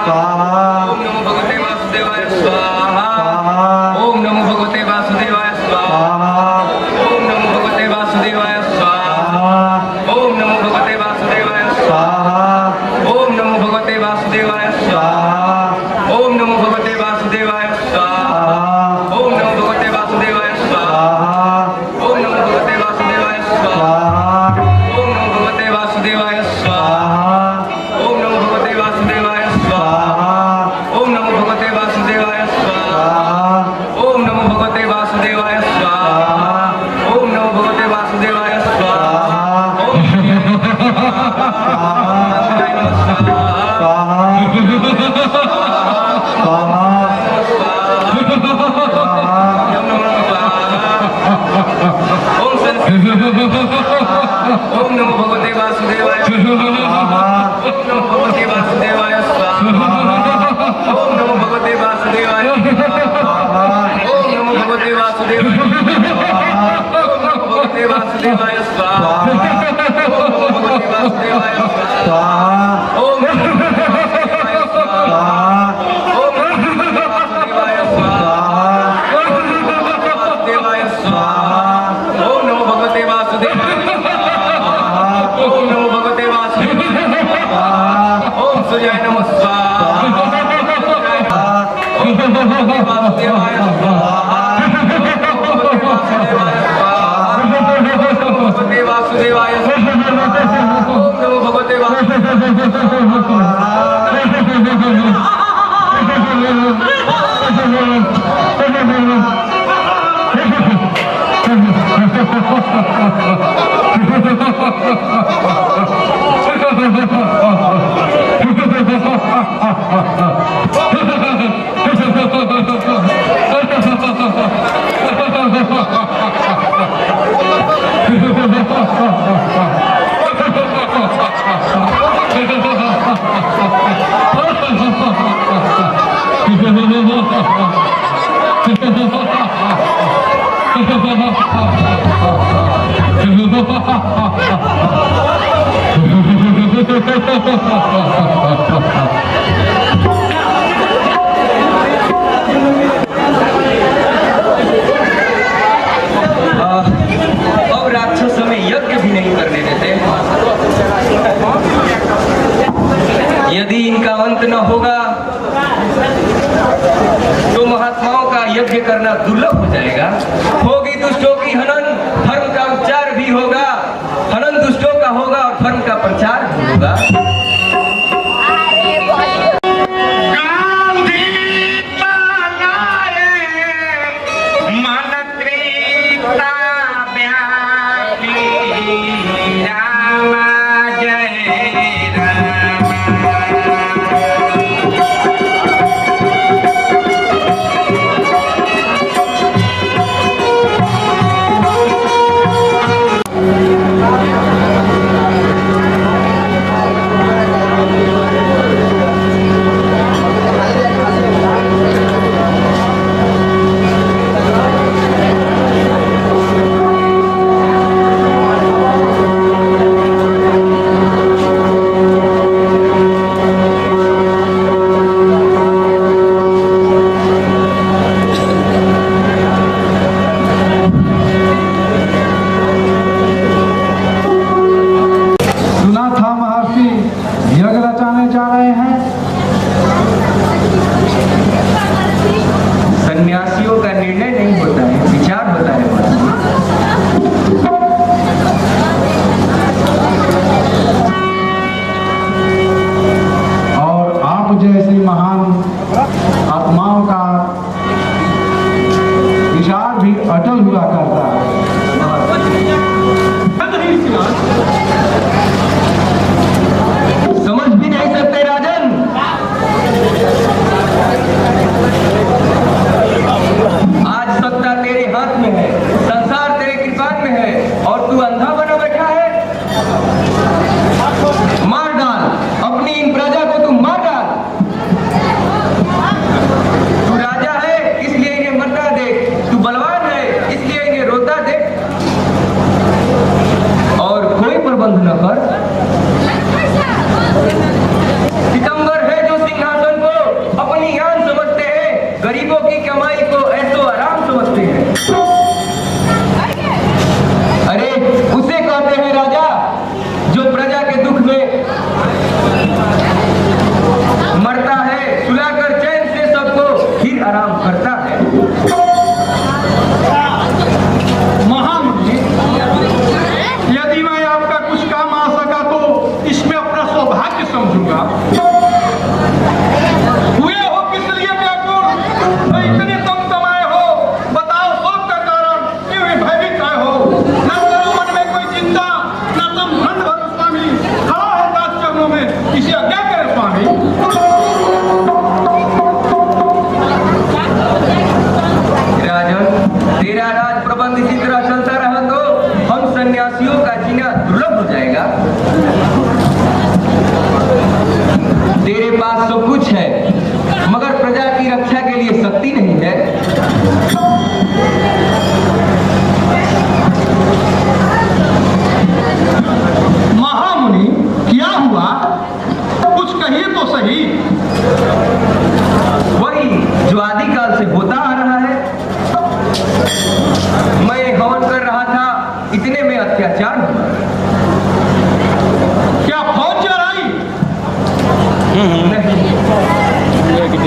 स्वाहा ओम नमो भगवते वासुदेवाय स्वाहा ओम नमो भगवते वासुदेवाय स्वाहा ओम नमो भगवते वासुदेवाय स्वाहा ओम नमो भगवते वासुदेवाय स्वाहा ओम नमो भगवते वासुदेवाय स्वाहा ओम नमो भगवते वासुदेवाय स्वाहा ओम नमो भगवते वासुदेवाय स्वाहा ओम नमो भगवते वासुदेवाय स्वाहा ओम नमो भगवते वासुदेवाय स्वाहा ओम नमो भगवते वासुदेवाय स्वाहा ओम नमो भगवते वासुदेवाय स्वाहा ओम नमो भगवते वासुदेवाय स्वाहा ओम नमो भगवते वासुदेवाय स्वाहा ओम ओम नमो भगवते वासुदेवाय स्वाहा ओम नमो भगवते वासुदेवाय स्वाहा ओम नमो भगवते वासुदेवाय स्वाहा ओम नमो भगवते वासुदेवाय स्वाहा ओम नमो भगवते वासुदेवाय स्वाहा ओम नमो भगवते वासुदेवाय स्वाहा ओम नमो भगवते वासुदेवाय स्वाहा ओम नमो भगवते वासुदेवाय स्वाहा ओम नमो भगवते वासुदेवाय स्वाहा ओम नमो भगवते वासुदेवाय ओम नमो भगवते वासुदेवाय ओम सूर्याय नमः स्वाहा ओम नमो भगवते वासुदेवाय स्वाहा ओम नमो भगवते वासुदेवाय स्वाहा ओम नमो भगवते अब राक्षस हमें यज्ञ भी नहीं करने देते। यदि इनका अंत न होगा तो महात्माओं का यज्ञ करना दुर्लभ हो जाएगा। होगी दुष्टों की हनन, धर्म का उच्चार भी होगा। हनन दुष्टों का होगा और धर्म का प्रचार भी होगा। बेटा, तेरे पास तो कुछ है मगर प्रजा की रक्षा के लिए शक्ति नहीं है। महामुनि, क्या हुआ? कुछ कहिए तो सही। वही जो आदिकाल से होता आ रहा है। मैं हवन कर रहा था, इतने में अत्याचार हुआ। क्या फौज चढ़ाई? नहीं,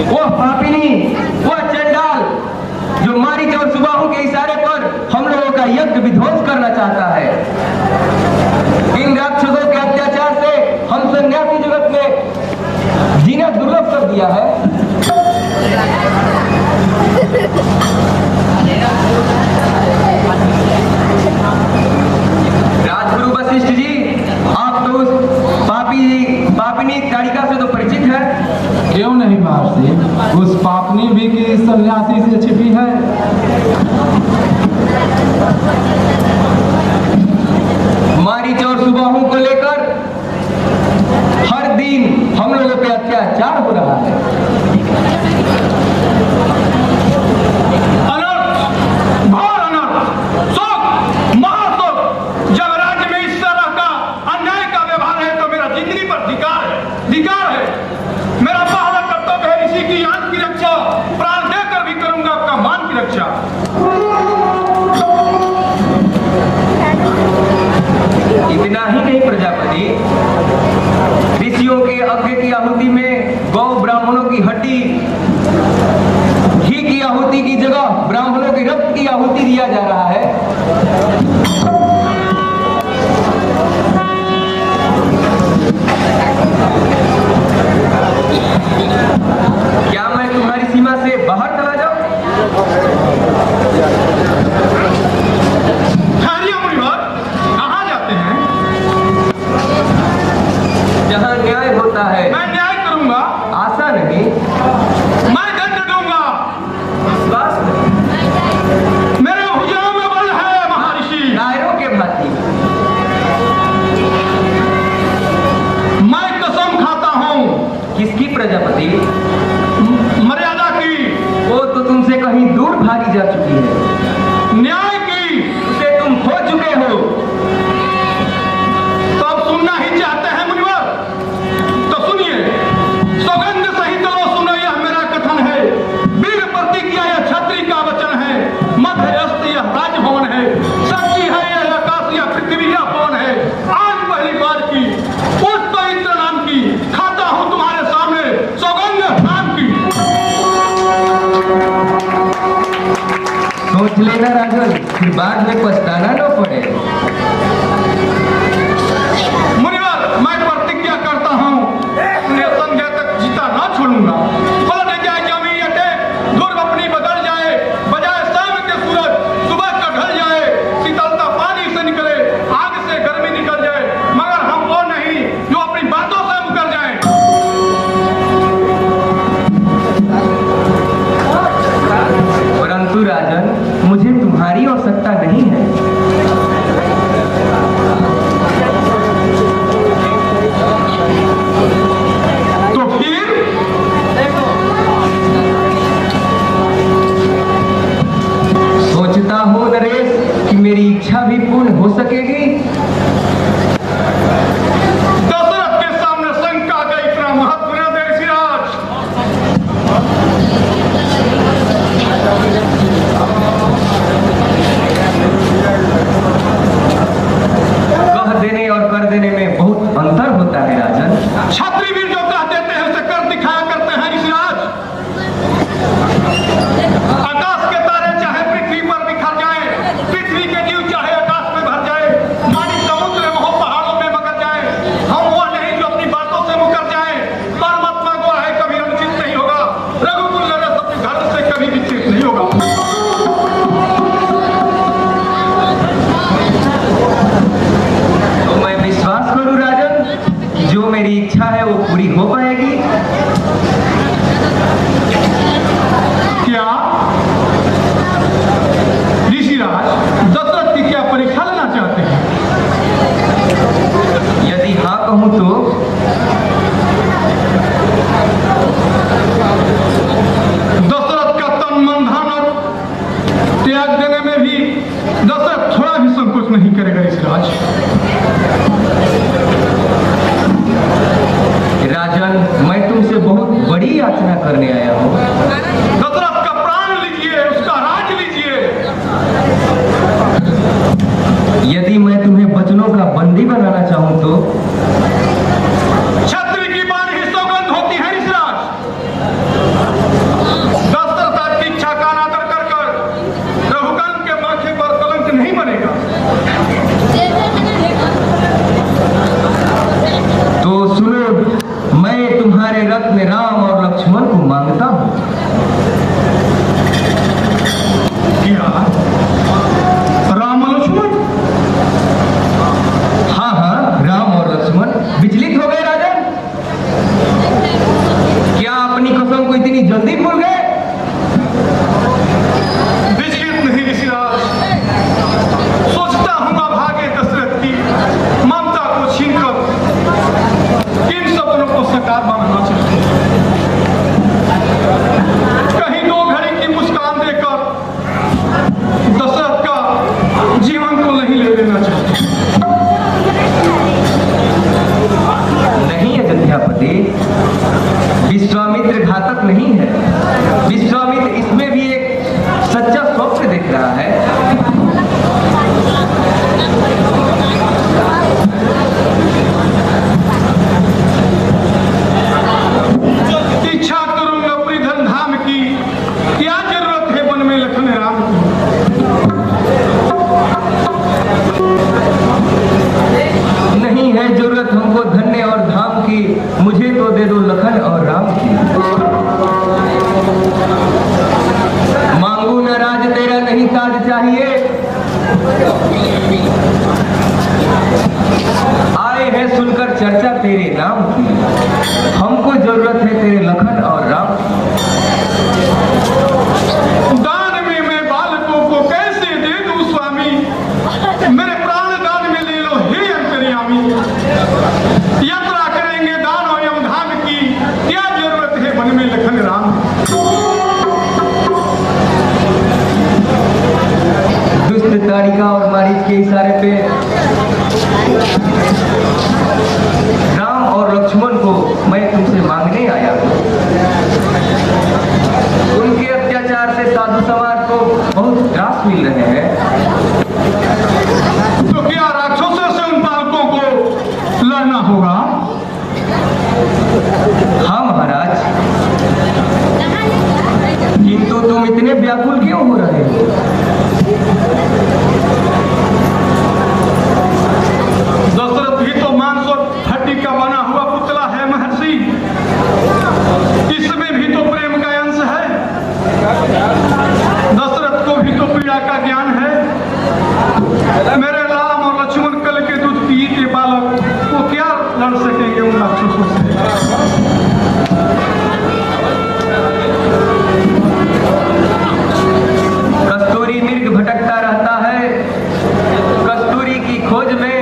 वो पापिनी, वो चंडाल जो मारीच और सुबाहु के इशारे पर हम लोगों का यज्ञ विध्वंस करना चाहता है। इन राक्षसों के अत्याचार से हम सन्यासी जगत में जीना दुर्लभ कर दिया है। राजगुरु वशिष्ठ जी, आप तो उस पापिनी कारिका से तो परिचित है। क्यों नहीं महर्षि, उस पापनी भी की सन्यासी से छिपी है। मारीच और सुबाहु को लेकर हर दिन हम लोगों पे अत्याचार हो रहा है। अनर्थ, घोर अनर्थ, शोक, महाशोक। जब राज्य में इस तरह का अन्याय का व्यवहार है तो मेरा जिंदगी पर धिक्कार है, धिक्कार है। मेरा पहला कर्तव्य है ऋषि की आन की रक्षा, प्राण देकर भी करूंगा आपका मान की रक्षा। इतना ही नहीं प्रजापति, ऋषियों के यज्ञ की आहुति में गौ ब्राह्मणों की हड्डी, घी की आहुति की जगह ब्राह्मणों के रक्त की आहुति दिया जा रहा है। क्या मैं तुम्हारी सीमा से बाहर चला जाऊं? कहाँ जाते हैं? जहां न्याय होता है। मैं न्याय करूंगा। आशा नहीं, मैं दंड दूंगा। विश्वास नहीं। मेरे भुजाओं में बल है महर्षि। नायरों के भांति मैं कसम खाता हूँ। किसकी प्रजापति? मर्यादा की। वो तो तुमसे कहीं दूर भागी जा चुकी है। न्याय की। उसे तुम खो चुके हो। तो अब सुनना ही चाहते हैं मुनिवर? तो सुनिए, सौगंध सहित लो सुनो, यह मेरा कथन है। वीर प्रतिज्ञा यह छत्री का वचन है। मध्य अस्त यह राजभवन है। सच्ची है यह आकाश या पृथ्वी या पवन है। आज पहली बार की पुष्प इंद्र नाम की खाता हूँ तुम्हारे सामने सौगंध नाम की। सोच लेना राजन, फिर बाद में पछताना न पड़े। मुनिवर, मैं प्रतिज्ञा करता हूँ अपने संध्या तक जीता ना छोड़ूंगा। पलट जाए जमी अटे, ध्रुव अपनी बदल जाए, बजाय शाम के सूरज सुबह का ढल जाए। शीतलता पानी से निकले, आग से गर्मी निकल जाए, मगर हम वो नहीं जो अपनी बातों से मुकर जाए। परंतु राजन, मुझे तुम्हारी आवश्यकता नहीं है। तो फिर सोचता हूँ नरेश कि मेरी इच्छा भी पूर्ण हो सकेगी। दशरथ के सामने शंका का इतना महत्व न दे ऋषिराज। कह देने और कर देने में बहुत अंतर होता है राजन। क्षत्रिय जो कह देते हैं उसे कर दिखाया करते हैं ऋषिराज। आकाश के तारे चाहे पृथ्वी पर बिखर जाए, पृथ्वी के जीव चाहे आकाश में भर जाए, मानी समुद्र में हो पहाड़ों में मगर जाए, हम वो नहीं जो अपनी बातों से मुकर जाए। परमात्मा को है कभी अनुचित नहीं होगा। रघुकुल नरेश अपने घर से कभी विचलित नहीं होगा। तो मैं विश्वास करूं राजन कि जो मेरी इच्छा है वो पूरी हो पाएगी। क्या ऋषिराज दशरथ की क्या परीक्षा लेना चाहते हैं? चाहूं तो दशरथ का तन मन धन और त्याग देने में भी दशरथ थोड़ा भी संकोच नहीं करेगा ऋषिराज। राजन, मैं तुमसे बहुत बड़ी याचना करने आया हूँ। दशरथ का प्राण लीजिए, उसका राज लीजिए। यदि मैं तुम्हें वचनों का बंदी बनाना चाहूं तो छत्री की बाणी ही सौगंध होती है ऋषिराज। दशरथ की इच्छा का अनादर कर कर रघुकांत के माथे पर कलंक नहीं बनेगा। तो सुनो, मैं तुम्हारे रत्न राम और लक्ष्मण को मांगता हूँ। क्या राम और लक्ष्मण? हाँ हाँ, राम और लक्ष्मण। विचलित हो गए राजन? क्या अपनी कसम को इतनी जल्दी भूल गए? विचलित नहीं ऋषिराज, सोचता हूँ भागे दशरथ की ममता को छीनकर किन सपनों को साकार बनाना चाहते हैं। कहीं दो घड़ी की मुस्कान देकर दशरथ का जीवन को नहीं ले लेना चाहते। नहीं अयोध्यापति, विश्वामित्र घातक नहीं है। विश्वामित्र इसमें भी एक सच्चा स्वप्न देख रहा है। इच्छा करूंगा अपनी धन धाम की, क्या जरूरत है वन में लखन राम की। नहीं है जरूरत हमको धन्य और धाम की, मुझे तो दे दो लखन और राम की। मांगू न राज तेरा, नहीं ताज चाहिए। आए हैं सुनकर चर्चा तेरे नाम की, हमको जरूरत है तेरे लखन और राम की। दान में मैं बालकों को कैसे दे दूं स्वामी, मेरे प्राण दान में ले लो हे अंतर्यामी। यात्रा करेंगे दानव एवं धाम की, क्या जरूरत है वन में लखन राम। दुष्ट ताड़िका और मारीच के इशारे पे राम और लक्ष्मण को मैं तुमसे मांगने आया हूँ। उनके अत्याचार से साधु समाज को बहुत त्रास मिल रहे हैं। तो क्या राक्षसों से उन बालकों को लड़ना होगा? हाँ महाराज, किंतु तुम इतने व्याकुल क्यों हो रहे हो? दशरथ भी तो मांस और हड्डी का बना हुआ पुतला है महर्षि, इसमें भी तो प्रेम का अंश है। दशरथ को भी तो पीड़ा का ज्ञान है। मेरे राम और लक्ष्मण कल के दूध पीते बालक वो क्या लड़ सकेंगे उन राक्षसों से। कस्तूरी मृग भटकता रहता है कस्तूरी की खोज में,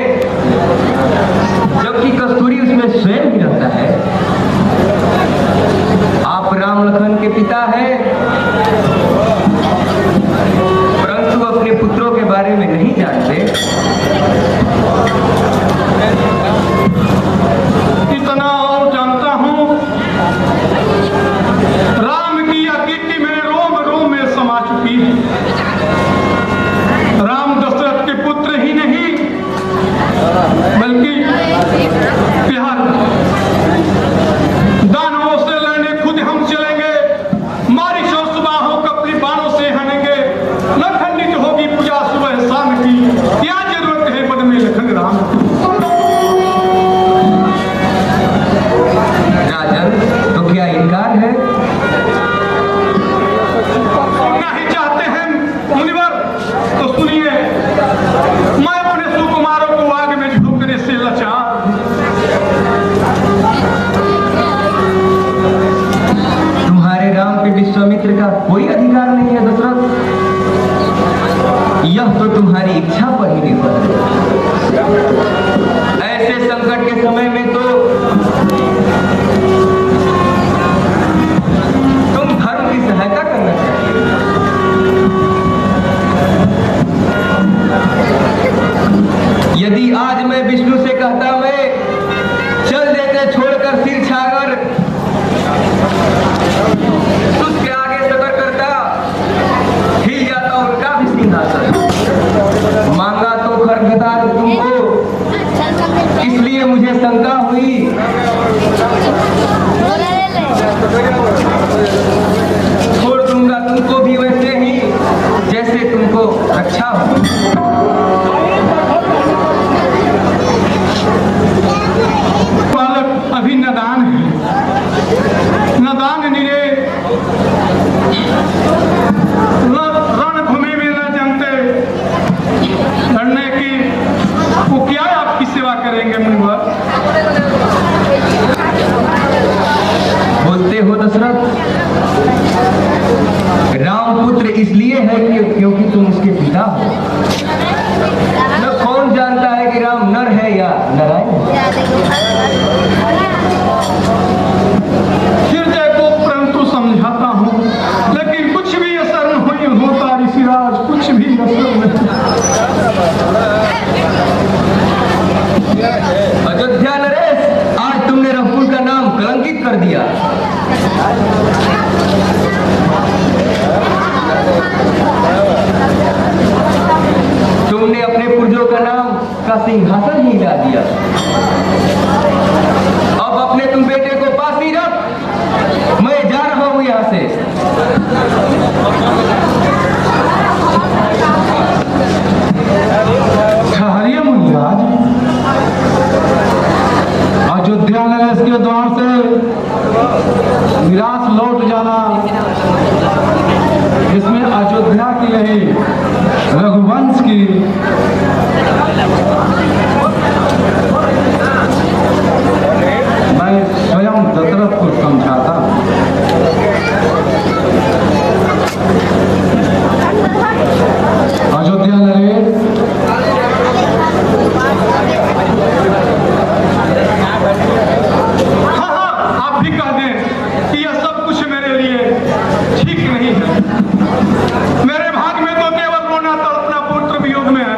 जबकि कस्तूरी उसमें स्वयं ही रहता है। आप राम लखन के पिता हैं, परंतु अपने पुत्रों के बारे में नहीं जानते। इतना और जानता हूं, राम की यह कीर्ति मेरे रोम रोम में समा चुकी है। राम दशरथ के पुत्र ही नहीं बल्कि बिहार दानवों से लड़ने खुद हम चलेंगे, मारिच और सुबाहों को अपनी बाणों से हनेंगे। न खंडित होगी पूजा सुबह शाम की, क्या जरूरत है वन में लखन राम की। राजन, तो क्या इनकार है? सुनना ही चाहते हैं मुनिवर, तो सुनिए। मैं अपने सुकुमारों को आग में झोंकने से लाचार। तुम्हारे राम पे विश्वामित्र का कोई अधिकार नहीं है दशरथ। यह तो तुम्हारी इच्छा पर ही निर्भर है। ऐसे संकट के समय में तो विष्णु से कहता मैं चल देते छोड़कर सिर छागर, उसके आगे सबर करता हिल जाता उनका भी सिंहासन। मांगा तो खरगदार तुमको इसलिए मुझे शंका हुई, छोड़ दूंगा तुमको भी वैसे ही जैसे तुमको रक्षा हो। बालक अभी नदान है, नदान निरे रणभूमि में न जानते लड़ने की, वो क्या आपकी सेवा करेंगे मुनिवर? बोलते हो दशरथ, राम पुत्र इसलिए है क्योंकि तुम उसके पिता हो। न कौन जानता है कि राम नर है या नारायण? हृदय को परंतु समझाता हूँ, लेकिन कुछ भी असर नहीं होता ऋषिराज, कुछ भी असर नहीं। अयोध्या नरेश, आज तुमने रघुकुल का नाम कलंकित कर दिया। तुमने अपने पुर्जों का नाम का सिंहासन ही हिला दिया। अब अपने तुम बेटे को पास ही रख, मैं जा रहा हूं यहां से। ठहरिए मुनिराज, अयोध्या नरेश के द्वार से निराश लौट जाना, इसमें अयोध्या की नहीं रघुवंश की मैं स्वयं दशरथ को समझाता हूं। अयोध्या नरेश, हाँ, आप भी कह दें कि यह सब कुछ मेरे लिए ठीक नहीं है। मेरे भाग में तो केवल रोना तड़पना पुत्र वियोग में है।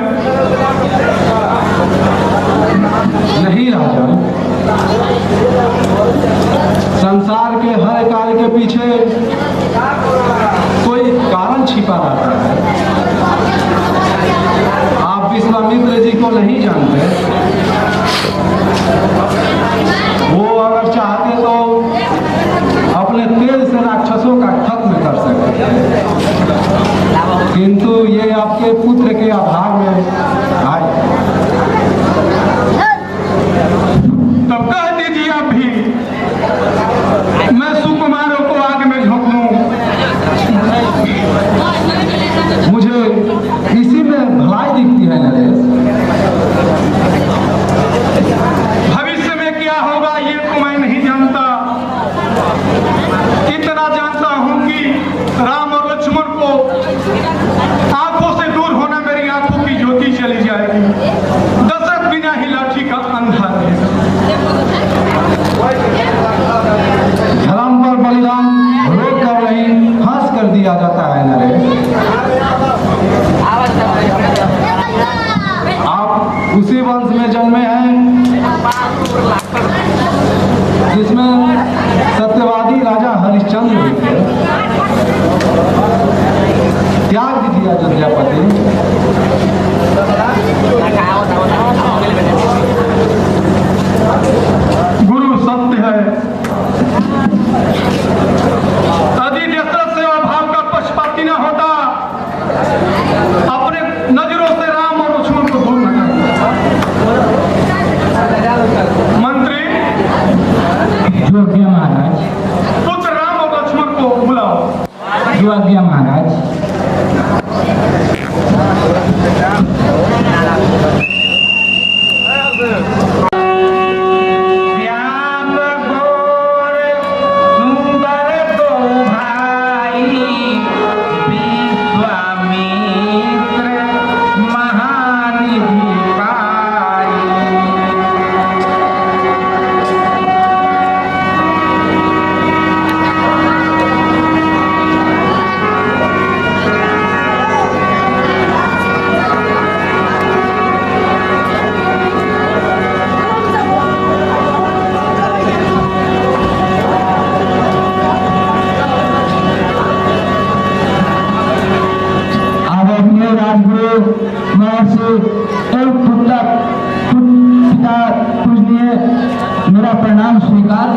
प्रणाम स्वीकार।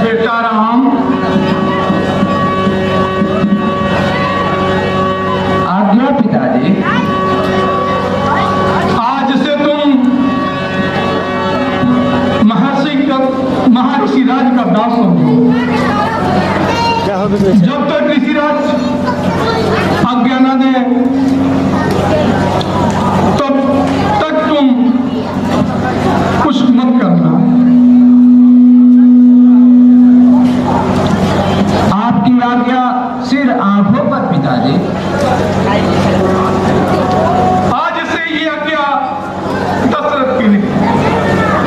बेटा राम, आज्ञा पिताजी। आज से तुम महर्षि राज का दास समझो। जब तक ऋषिराज आज्ञा न दे तब तक तुम कुछ मत करना। आपकी आज्ञा सिर आंखों पर पिताजी। आज से ये आज्ञा दशरथ की नहीं,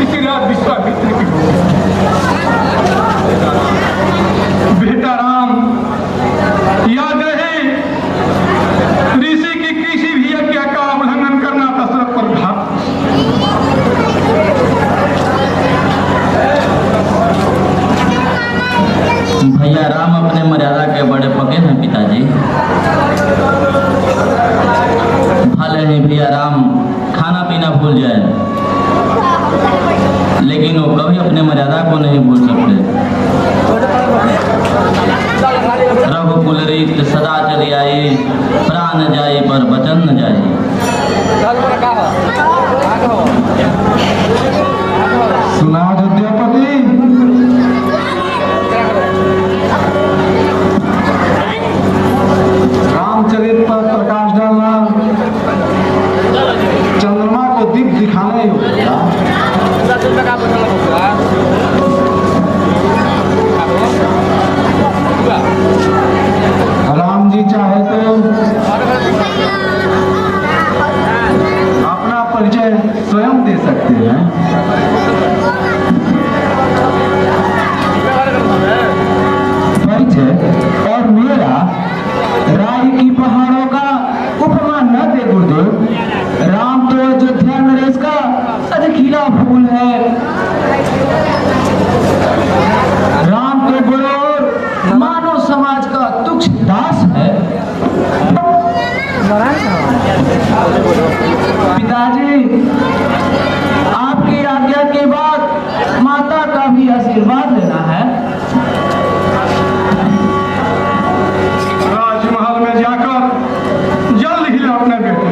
ऋषिराज विश्वामित्र की होगी। बेटा राम, याद रहे ऋषि की किसी भी आज्ञा का उल्लंघन करना दशरथ पर घात। भैया राम अपने मर्यादा के बड़े पके हैं पिताजी। भले ही भैया राम खाना पीना भूल जाए, लेकिन वो कभी अपने मर्यादा को नहीं भूल सकते। रघुकुल रीत सदा चली आई, प्राण जाए पर वचन न जाए। सुना अयोध्यापति, रामचरित पर प्रकाश डालना चंद्रमा को दीप दिखाना ही होगा। राम जी चाहे तो अपना परिचय स्वयं दे सकते हैं। परिचय और मेरा राय की पहाड़ों का उपमा न दे गुरुदेव। राम तो अयोध्या नरेश का अधखीला फूल है। राम तो गुरु मानव समाज का तुच्छ दास है। पिताजी, आपकी आज्ञा के बाद माता का भी आशीर्वाद लेना है। राजमहल में जाकर जल्द ही लौटने बेटे।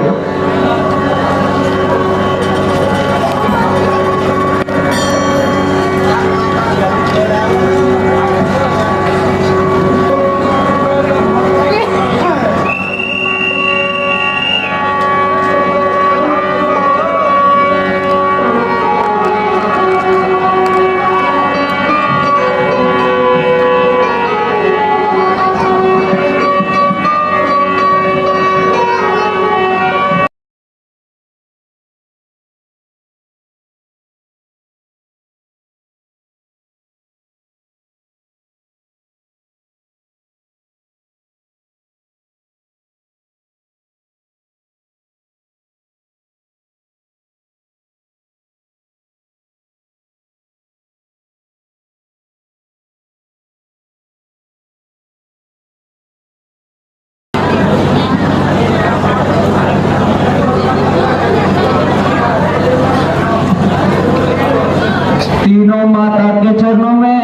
तीनों माता के चरणों में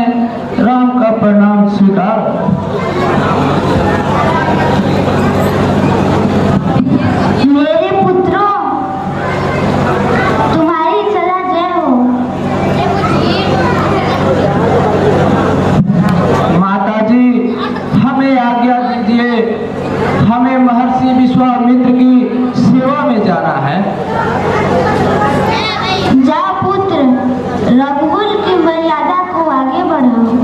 राम का प्रणाम स्वीकार। मेरे पुत्रों, तुम्हारी सदा जय हो। माता जी, हमें आज्ञा दीजिए, हमें महर्षि विश्वामित्र की सेवा में जाना है। जा पुत्र, रघुकुल की मर्यादा को आगे बढ़ाओ।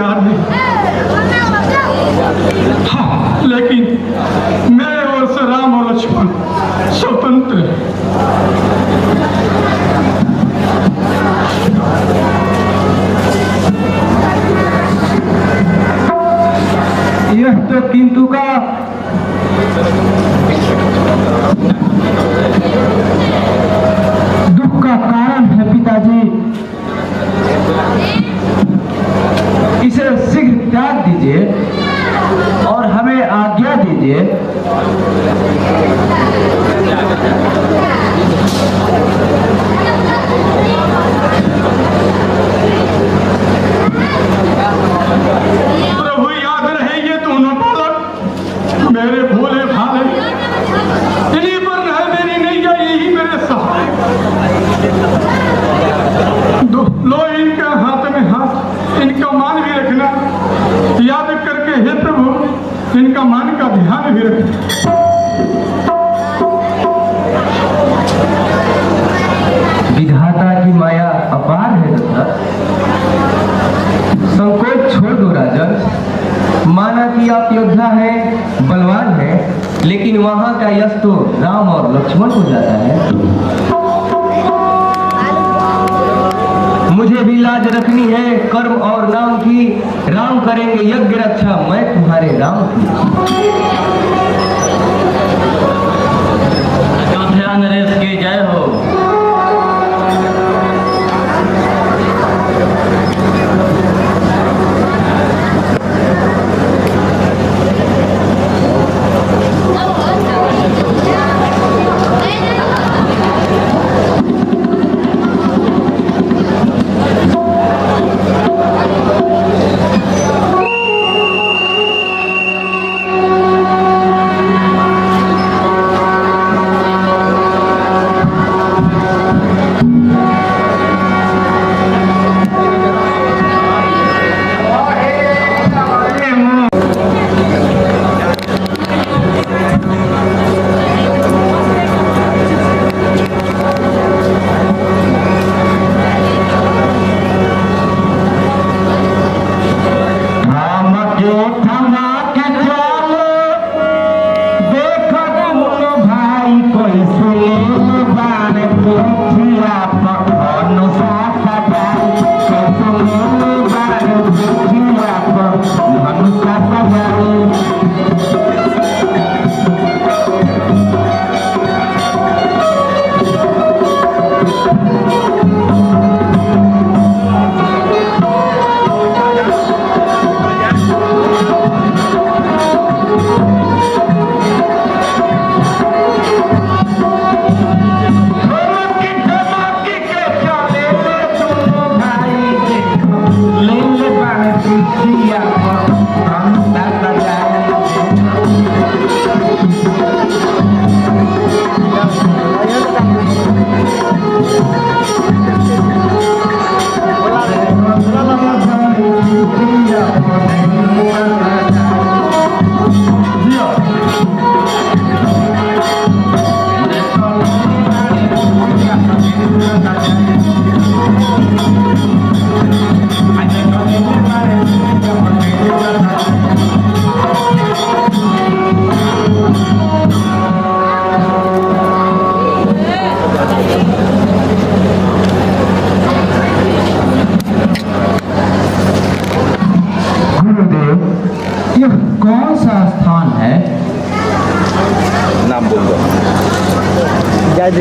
अधिकार नहीं। हाँ, लेकिन मेरे ओर से राम और लक्ष्मण स्वतंत्र हैं। यह तो किंतु का दुख का कारण है पिताजी। इसे शीघ्र त्याग दीजिए और हमें आज्ञा दीजिए। प्रभु याद रहे ये दोनों बालक मेरे भोले भाले, इन्हीं पर रह मेरी नैया, यही मेरे सहारे। लो इनके हाथ में हाथ, इनका मान भी रखना याद करके, हे प्रभु इनका मान का ध्यान भी रखना। विधाता की माया अपार है दशरथ, संकोच छोड़ दो राजन। माना कि आप योद्धा हैं, बलवान हैं, लेकिन वहां का यश तो राम और लक्ष्मण को जाता है। मुझे भी लाज रखनी है कर्म और नाम की। राम करेंगे यज्ञ रक्षा, मैं तुम्हारे राम की। अयोध्या नरेश की जय हो।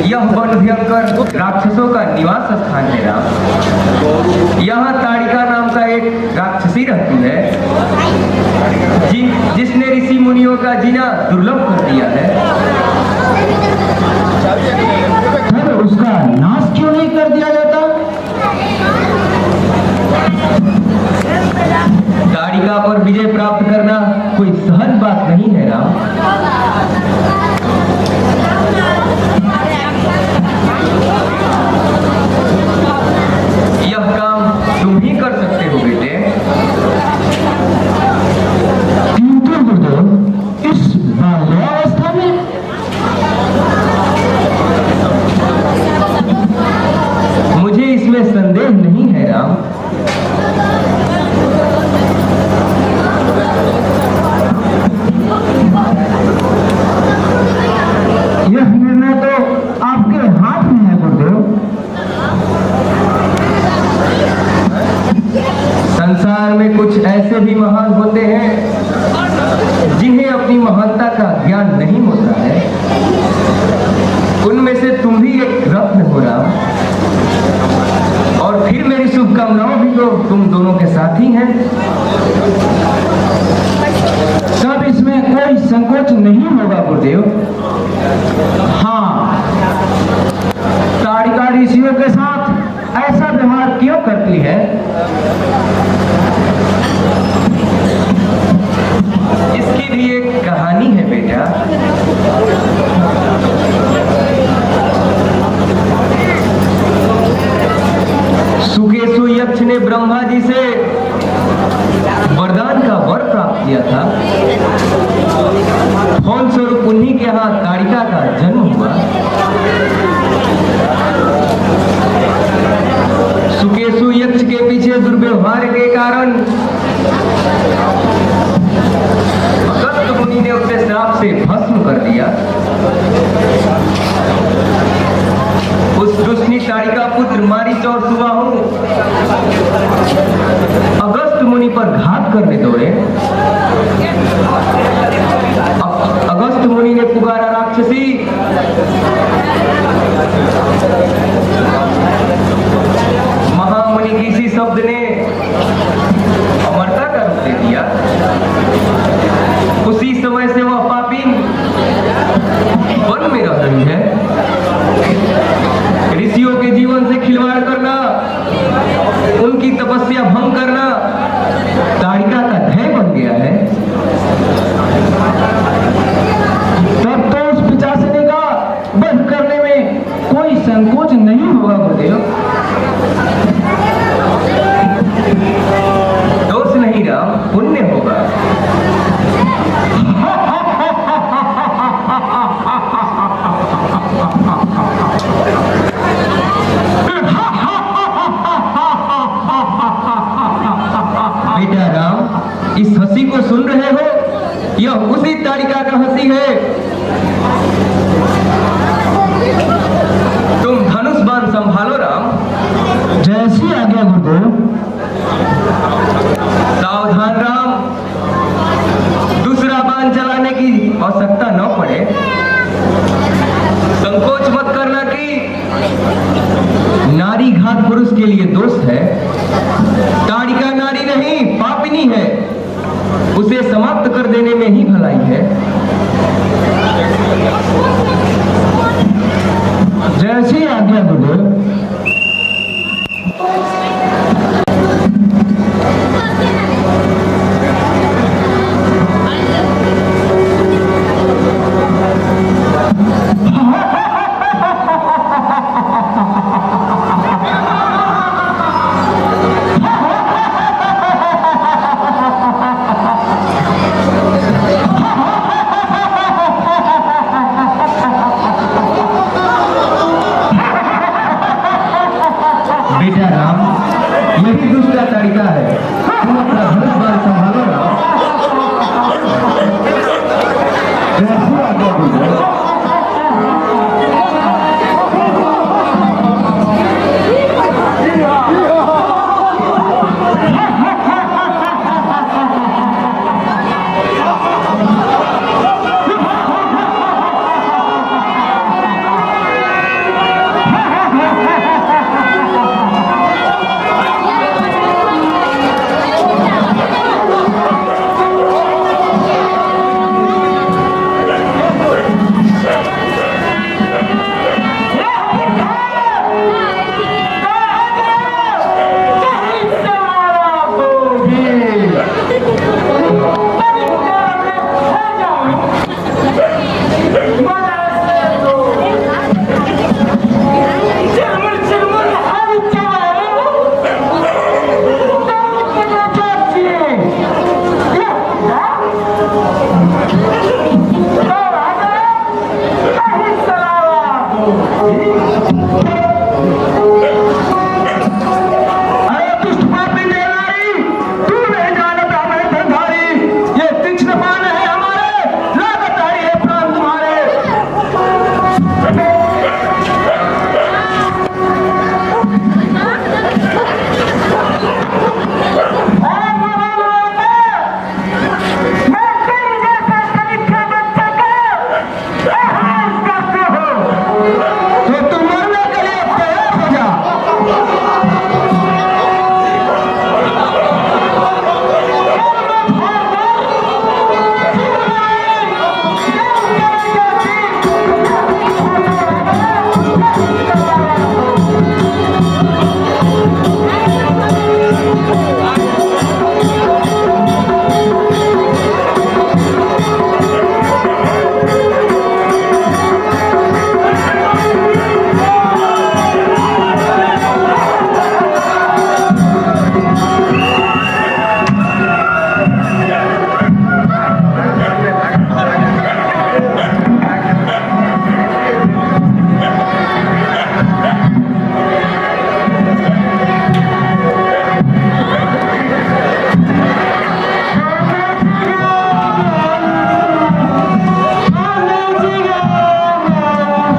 यह वन भयंकर राक्षसों का निवास स्थान है राम। यहाँ ताड़िका नाम का एक राक्षसी रहती है, जिसने ऋषि मुनियों का जीना दुर्लभ कर दिया है। फिर उसका नाश क्यों नहीं कर दिया जाता? ताड़िका पर विजय प्राप्त करना कोई सहज बात नहीं है राम। यह काम तुम ही कर सकते हो बेटे। किंतु गुरुदेव, इस बाल्यावस्था में मुझे इसमें संदेह नहीं है राम। कुछ ऐसे भी महान होते हैं जिन्हें अपनी महानता का ज्ञान नहीं होता है। उनमें से तुम भी एक रत्न हो राम। और फिर मेरी शुभकामनाएं भी तो तुम दोनों के साथ ही हैं। सब इसमें कोई संकोच नहीं होगा गुरुदेव। हाँ, ताड़िका ऋषियों के साथ ऐसा व्यवहार क्यों करती है? इसकी भी एक कहानी है बेटा। सुकेशु यक्ष ने ब्रह्मा जी से वरदान का वर प्राप्त किया था। फलस्वरूप उन्हीं के यहाँ ताड़िका का जन्म हुआ। सुकेशु यक्ष के पीछे दुर्व्यवहार के कारण अगस्त मुनि ने उसे श्राप से भस्म कर दिया। उस दुष्टनी ताड़िका पुत्र मारीच और सुबाहु अगस्त मुनि पर घात करने दौड़े। अगस्त मुनि ने पुकारा, राक्षसी महामुनि की इसी शब्द ने अमरता का रूप दे दिया। उसी समय से वह पापी वन में रह रही है। ऋषियों के जीवन से खिलवाड़ करना, उनकी तपस्या भंग करना ताड़िका का ध्येय बन गया है। तब तो उस पिशाचिनी का वध करने में कोई संकोच नहीं होगा गुरुदेव। दोष नहीं राम, पुण्य होगा। बेटा राम, इस हंसी को सुन रहे हो? यह उसी ताड़िका का हंसी है। तुम धनुष बाण संभालो राम। जैसी आज्ञा गुरुदेव। सावधान राम, दूसरा बाण चलाने की आवश्यकता न पड़े। संकोच मत करना कि नारी घात पुरुष के लिए दोष है। ताड़िका नारी नहीं, पापिनी है। उसे समाप्त कर देने में ही भलाई है। जैसी आज्ञा गुरुदेव। बेटा राम, यही दूसरा ताड़िका है। तुम अपना धनुष बाण संभालो